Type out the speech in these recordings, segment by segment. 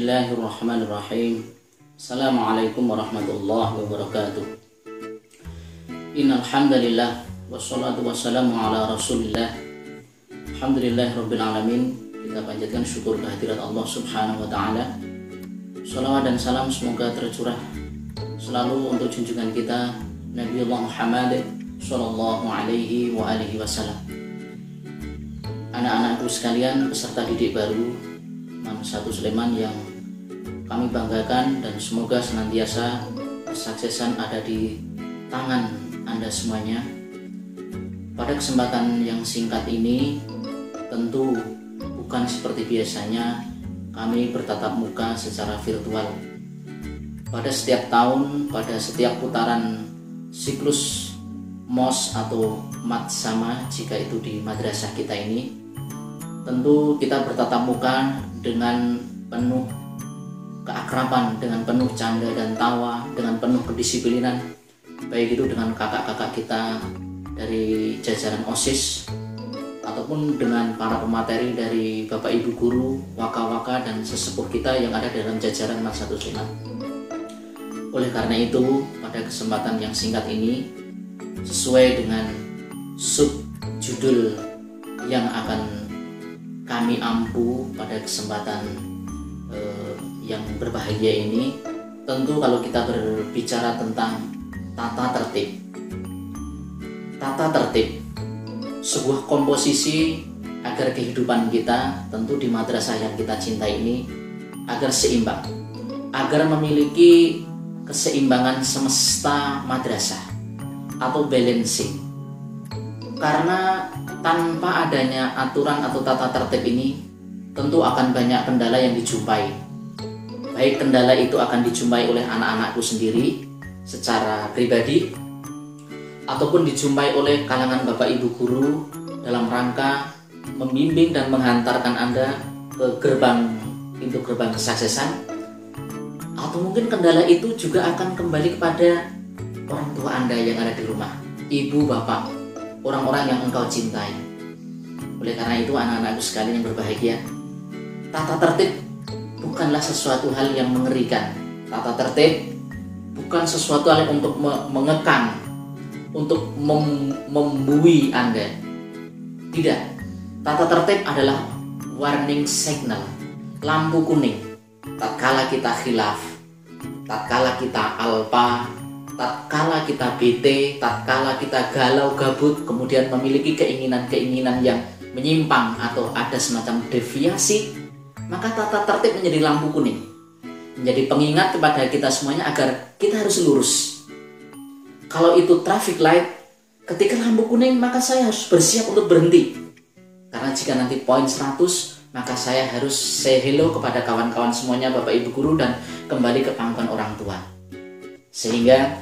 Bismillahirrahmanirrahim. Assalamualaikum warahmatullahi wabarakatuh. Innal hamdalillah wassalatu wassalamu ala Rasulillah. Alhamdulillahirabbil alamin. Kita panjatkan syukur kehadirat Allah Subhanahu wa taala. Shalawat dan salam semoga tercurah selalu untuk junjungan kita Nabiullah Muhammad sallallahu alaihi wa alihi wasallam. Anak-anakku sekalian, peserta didik baru Man 1 Sleman yang kami banggakan, dan semoga senantiasa kesuksesan ada di tangan Anda semuanya. Pada kesempatan yang singkat ini, tentu bukan seperti biasanya kami bertatap muka secara virtual. Pada setiap tahun, pada setiap putaran siklus MOS atau mat sama, jika itu di madrasah kita ini, tentu kita bertatap muka dengan penuh keakraban, dengan penuh canda dan tawa, dengan penuh kedisiplinan, baik itu dengan kakak-kakak kita dari jajaran OSIS ataupun dengan para pemateri dari Bapak Ibu guru, waka-waka dan sesepuh kita yang ada dalam jajaran Man 1 Sleman. Oleh karena itu, pada kesempatan yang singkat ini, sesuai dengan subjudul yang akan kami ampu pada kesempatan yang berbahagia ini, tentu kalau kita berbicara tentang tata tertib, sebuah komposisi agar kehidupan kita tentu di madrasah yang kita cintai ini agar seimbang, agar memiliki keseimbangan semesta madrasah atau balancing. Karena tanpa adanya aturan atau tata tertib ini, tentu akan banyak kendala yang dijumpai. Baik kendala itu akan dijumpai oleh anak-anakku sendiri secara pribadi, ataupun dijumpai oleh kalangan Bapak Ibu guru dalam rangka membimbing dan menghantarkan Anda ke pintu gerbang kesuksesan. Atau mungkin kendala itu juga akan kembali kepada orang tua Anda yang ada di rumah, ibu, bapak, orang-orang yang engkau cintai. Oleh karena itu, anak-anakku sekalian yang berbahagia, tata tertib bukanlah sesuatu hal yang mengerikan. Tata tertib bukan sesuatu hal untuk mengekang, untuk membui Anda. Tidak. Tata tertib adalah warning signal, lampu kuning. Tatkala kita khilaf, tatkala kita alpa, tatkala kita bete, tatkala kita galau gabut, kemudian memiliki keinginan-keinginan yang menyimpang atau ada semacam deviasi, maka tata tertib menjadi lampu kuning, menjadi pengingat kepada kita semuanya agar kita harus lurus. Kalau itu traffic light, ketika lampu kuning maka saya harus bersiap untuk berhenti. Karena jika nanti poin 100, maka saya harus say hello kepada kawan-kawan semuanya, Bapak Ibu guru, dan kembali ke pangkuan orang tua. Sehingga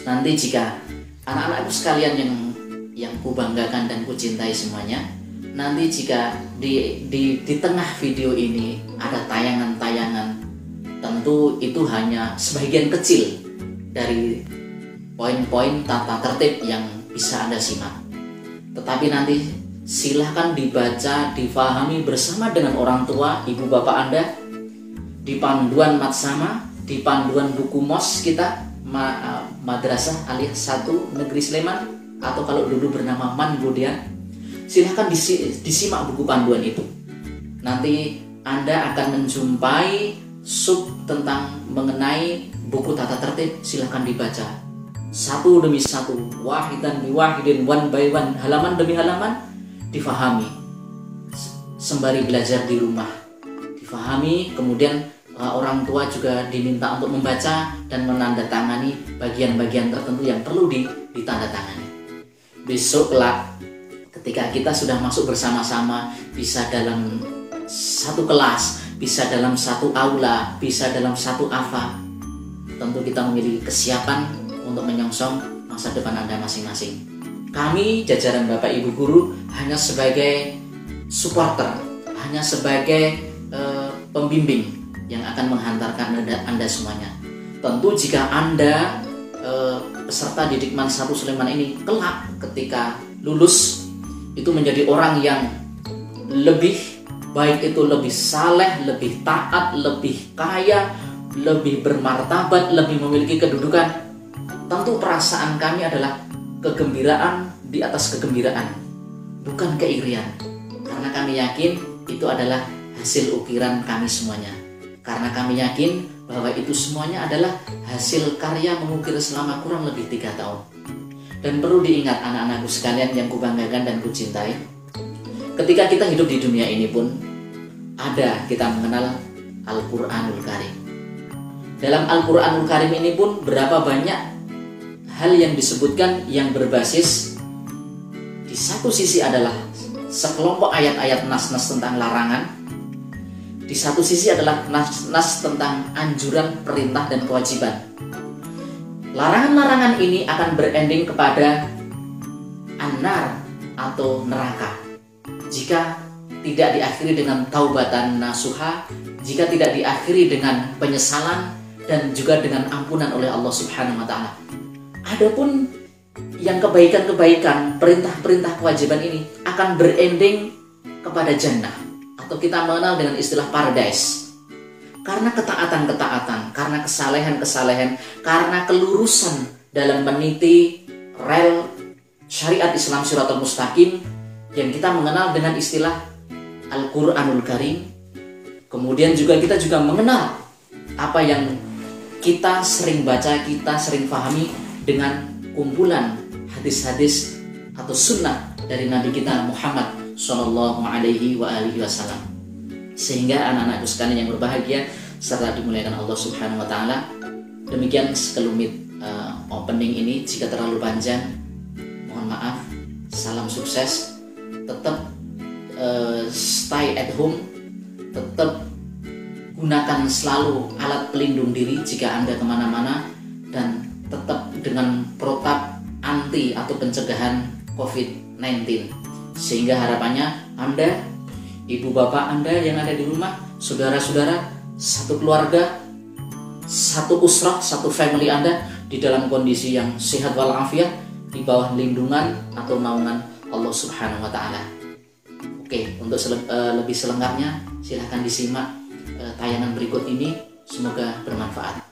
nanti jika anak-anakku sekalian yang kubanggakan dan kucintai semuanya, nanti jika di tengah video ini ada tayangan-tayangan, tentu itu hanya sebagian kecil dari poin-poin tata tertib yang bisa Anda simak. Tetapi nanti silahkan dibaca, difahami bersama dengan orang tua, ibu bapak Anda, di panduan Matsama, di panduan buku MOS kita, Madrasah alias 1 Negeri Sleman, atau kalau dulu bernama Man Budian. Silahkan disimak buku panduan itu. Nanti Anda akan menjumpai sub tentang mengenai buku tata tertib. Silahkan dibaca satu demi satu, wahidan bi wahidin, one by one, halaman demi halaman, difahami sembari belajar di rumah, difahami. Kemudian orang tua juga diminta untuk membaca dan menandatangani bagian-bagian tertentu yang perlu ditandatangani. Besok kelak ketika kita sudah masuk bersama-sama, bisa dalam satu kelas, bisa dalam satu aula, bisa dalam satu AFA, tentu kita memiliki kesiapan untuk menyongsong masa depan Anda masing-masing. Kami, jajaran Bapak Ibu guru, hanya sebagai supporter, hanya sebagai pembimbing yang akan menghantarkan Anda semuanya. Tentu jika Anda peserta didik Man 1 Sleman ini kelak ketika lulus itu menjadi orang yang lebih baik itu lebih saleh, lebih taat, lebih kaya, lebih bermartabat, lebih memiliki kedudukan, tentu perasaan kami adalah kegembiraan di atas kegembiraan, bukan keirian. Karena kami yakin itu adalah hasil ukiran kami semuanya. Karena kami yakin bahwa itu semuanya adalah hasil karya mengukir selama kurang lebih 3 tahun. Dan perlu diingat anak-anakku sekalian yang kubanggakan dan kucintai, ketika kita hidup di dunia ini pun ada kita mengenal Al-Quranul Karim. Dalam Al-Quranul Karim ini pun berapa banyak hal yang disebutkan yang berbasis di satu sisi adalah sekelompok ayat-ayat nas-nas tentang larangan, di satu sisi adalah nas-nas tentang anjuran, perintah, dan kewajiban. Larangan-larangan ini akan berending kepada an-nar atau neraka jika tidak diakhiri dengan taubatan nasuha, jika tidak diakhiri dengan penyesalan dan juga dengan ampunan oleh Allah Subhanahu wa taala. Adapun yang kebaikan-kebaikan, perintah-perintah kewajiban ini akan berending kepada jannah atau kita mengenal dengan istilah paradise. Karena ketaatan-ketaatan, karena kesalehan-kesalehan, karena kelurusan dalam meniti rel syariat Islam Shiratal Mustaqim yang kita mengenal dengan istilah Al-Quranul Karim. Kemudian kita juga mengenal apa yang kita sering baca, kita sering pahami dengan kumpulan hadis-hadis atau sunnah dari Nabi kita Muhammad Sallallahu Alaihi Wasallam. Sehingga anak-anakku sekalian yang berbahagia serta dimuliakan Allah Subhanahu Wa Taala, demikian sekelumit opening ini. Jika terlalu panjang, mohon maaf. Salam sukses. Tetap stay at home. Tetap gunakan selalu alat pelindung diri jika Anda kemana-mana, dan tetap dengan protap anti atau pencegahan COVID-19. Sehingga harapannya Anda, ibu bapak Anda yang ada di rumah, saudara-saudara, satu keluarga, satu usrah, satu family Anda di dalam kondisi yang sehat walafiat di bawah lindungan atau naungan Allah Subhanahu wa taala. Oke, untuk lebih selengkapnya silahkan disimak tayangan berikut ini, semoga bermanfaat.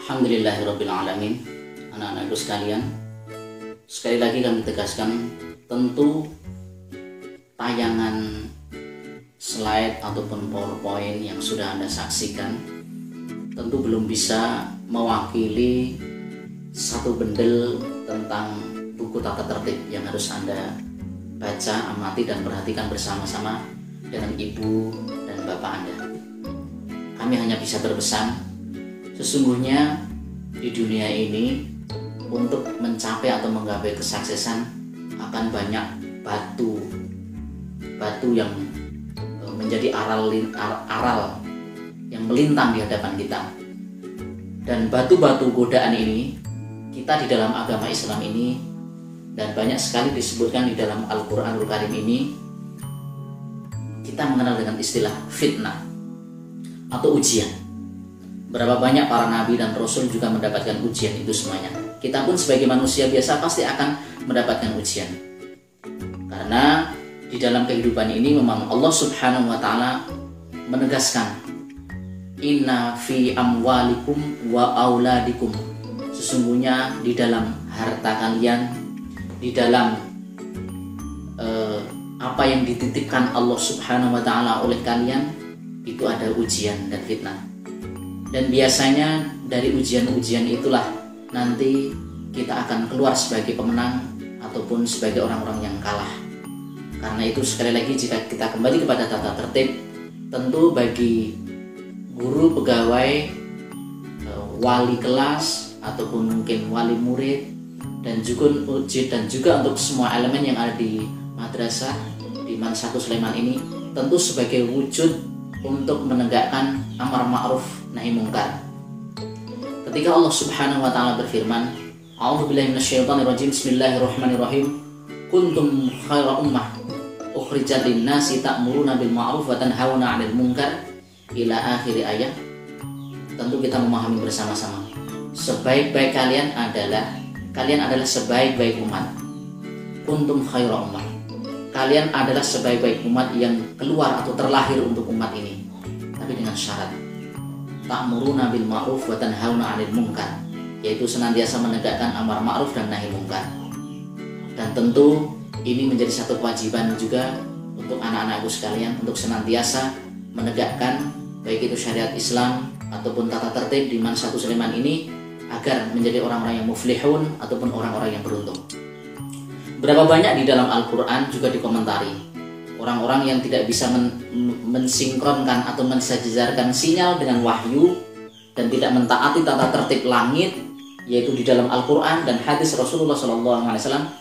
Alhamdulillahirrabbilalamin. Anak-anakku sekalian, sekali lagi kami tegaskan, tentu tayangan slide ataupun PowerPoint yang sudah Anda saksikan tentu belum bisa mewakili satu bendel tentang buku tata tertib yang harus Anda baca, amati, dan perhatikan bersama-sama dengan ibu dan bapak Anda. Kami hanya bisa berpesan, sesungguhnya di dunia ini untuk mencapai atau menggapai kesuksesan akan banyak batu yang menjadi aral yang melintang di hadapan kita. Dan batu-batu godaan ini kita di dalam agama Islam ini, dan banyak sekali disebutkan di dalam Al-Quranul Karim ini, kita mengenal dengan istilah fitnah atau ujian. Berapa banyak para nabi dan rasul juga mendapatkan ujian itu semuanya. Kita pun sebagai manusia biasa pasti akan mendapatkan ujian. Karena di dalam kehidupan ini memang Allah Subhanahu wa taala menegaskan, inna fi amwalikum wa auladikum, sesungguhnya di dalam harta kalian, di dalam apa yang dititipkan Allah Subhanahu wa taala oleh kalian, itu ada ujian dan fitnah. Dan biasanya dari ujian-ujian itulah nanti kita akan keluar sebagai pemenang ataupun sebagai orang-orang yang kalah. Karena itu sekali lagi, jika kita kembali kepada tata tertib, tentu bagi guru, pegawai, wali kelas ataupun mungkin wali murid, dan juga untuk semua elemen yang ada di madrasah di Man 1 Sleman ini, tentu sebagai wujud untuk menegakkan amar ma'ruf nahi mungkar. Ketika Allah Subhanahu wa taala berfirman, a'udzubillahi minasyaitonirrajim, bismillahirrahmanirrahim, kuntum khaira ummah ukhrijat lin-nasi ta'muruna bil ma'ruf wa tanhauna 'anil munkar, ila akhir ayat. Tentu kita memahami bersama-sama, sebaik-baik kalian adalah sebaik-baik umat. Kuntum khaira ummah, kalian adalah sebaik-baik umat yang keluar atau terlahir untuk umat ini, tapi dengan syarat ta'muruna bil ma'ruf wa tanhauna 'anil munkar, yaitu senantiasa menegakkan amar ma'ruf dan nahi munkar. Dan tentu ini menjadi satu kewajiban juga untuk anak-anakku sekalian, untuk senantiasa menegakkan baik itu syariat Islam ataupun tata tertib di Man 1 Sleman ini, agar menjadi orang-orang yang muflihun ataupun orang-orang yang beruntung. Berapa banyak di dalam Al-Quran juga dikomentari orang-orang yang tidak bisa mensinkronkan atau mensejajarkan sinyal dengan wahyu dan tidak mentaati tata tertib langit, yaitu di dalam Al-Quran dan hadis Rasulullah SAW.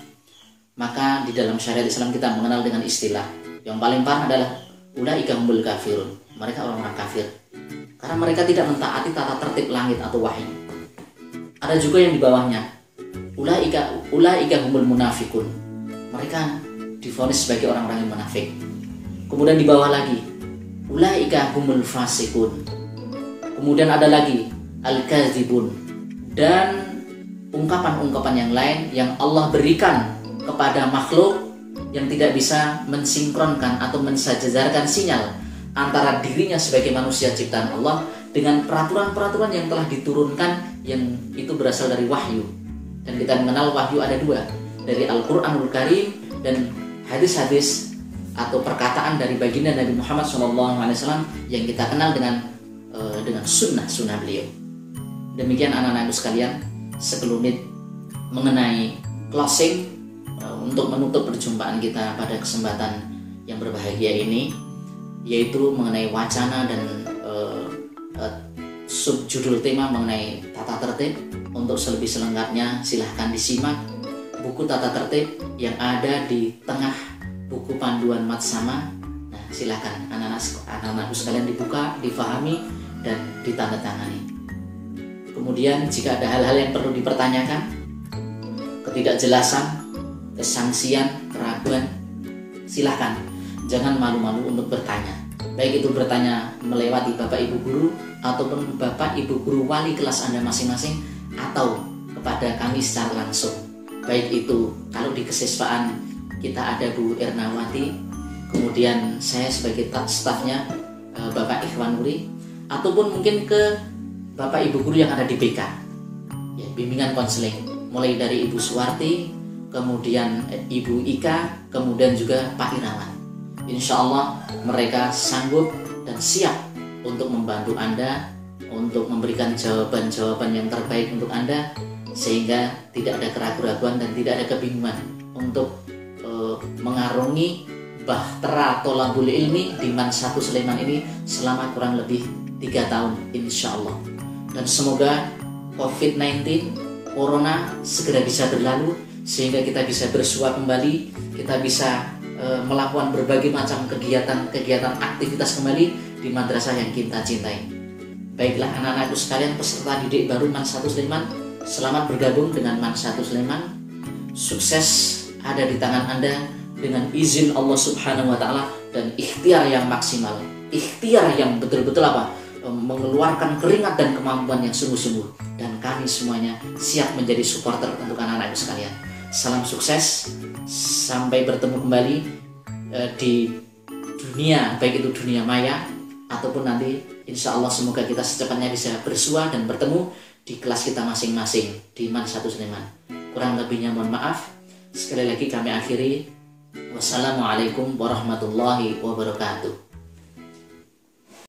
Maka di dalam syariat Islam kita mengenal dengan istilah yang paling parah adalah ulaika humul kafirun, mereka orang-orang kafir, karena mereka tidak mentaati tata tertib langit atau wahyu. Ada juga yang di bawahnya, ulaika humul munafikun, mereka divonis sebagai orang-orang yang munafik. Kemudian di bawah lagi, ulaika humul fasikun. Kemudian ada lagi al-kadzibun, dan ungkapan-ungkapan yang lain yang Allah berikan kepada makhluk yang tidak bisa mensinkronkan atau mensejajarkan sinyal antara dirinya sebagai manusia ciptaan Allah dengan peraturan-peraturan yang telah diturunkan, yang itu berasal dari wahyu. Dan kita mengenal wahyu ada dua, dari Al-Quranul Karim dan hadis-hadis atau perkataan dari baginda Nabi Muhammad SAW yang kita kenal dengan sunnah beliau. Demikian anak-anakku sekalian, sekelumit mengenai closing untuk menutup perjumpaan kita pada kesempatan yang berbahagia ini, yaitu mengenai wacana dan subjudul tema mengenai tata tertib. Untuk lebih selengkapnya silahkan disimak buku tata tertib yang ada di tengah buku panduan Matsama. Nah, silahkan anak-anakku sekalian dibuka, difahami, dan ditandatangani. Kemudian jika ada hal-hal yang perlu dipertanyakan, ketidakjelasan, kesangsian, keraguan, silahkan, jangan malu-malu untuk bertanya. Baik itu bertanya melewati Bapak Ibu Guru ataupun Bapak Ibu Guru wali kelas Anda masing-masing, atau kepada kami secara langsung. Baik itu kalau di kesiswaan kita ada Bu Ernawati, kemudian saya sebagai stafnya Bapak Ikhwan Nuri, ataupun mungkin ke Bapak Ibu Guru yang ada di BK, ya, bimbingan konseling, mulai dari Ibu Suwarti, kemudian Ibu Ika, kemudian juga Pak Irawan. Insya Allah mereka sanggup dan siap untuk membantu Anda, untuk memberikan jawaban-jawaban yang terbaik untuk Anda, sehingga tidak ada keraguan-keraguan dan tidak ada kebingungan untuk mengarungi Bahtera Tholabul Ilmi di Man 1 Sleman ini selama kurang lebih 3 tahun insya Allah. Dan semoga COVID-19 Corona segera bisa berlalu sehingga kita bisa bersua kembali, kita bisa melakukan berbagai macam kegiatan aktivitas kembali di madrasah yang kita cintai. Baiklah anak-anakku sekalian, peserta didik baru Man 1 Sleman, selamat bergabung dengan Man 1 Sleman. Sukses ada di tangan Anda dengan izin Allah Subhanahu wa taala dan ikhtiar yang maksimal. Ikhtiar yang betul-betul mengeluarkan keringat dan kemampuan yang sungguh-sungguh. Dan kami semuanya siap menjadi supporter untuk anak-anakku sekalian. Salam sukses, sampai bertemu kembali di dunia, baik itu dunia maya ataupun nanti insya Allah semoga kita secepatnya bisa bersua dan bertemu di kelas kita masing-masing di Man 1 Sleman. Kurang lebihnya mohon maaf. Sekali lagi kami akhiri. Wassalamualaikum warahmatullahi wabarakatuh.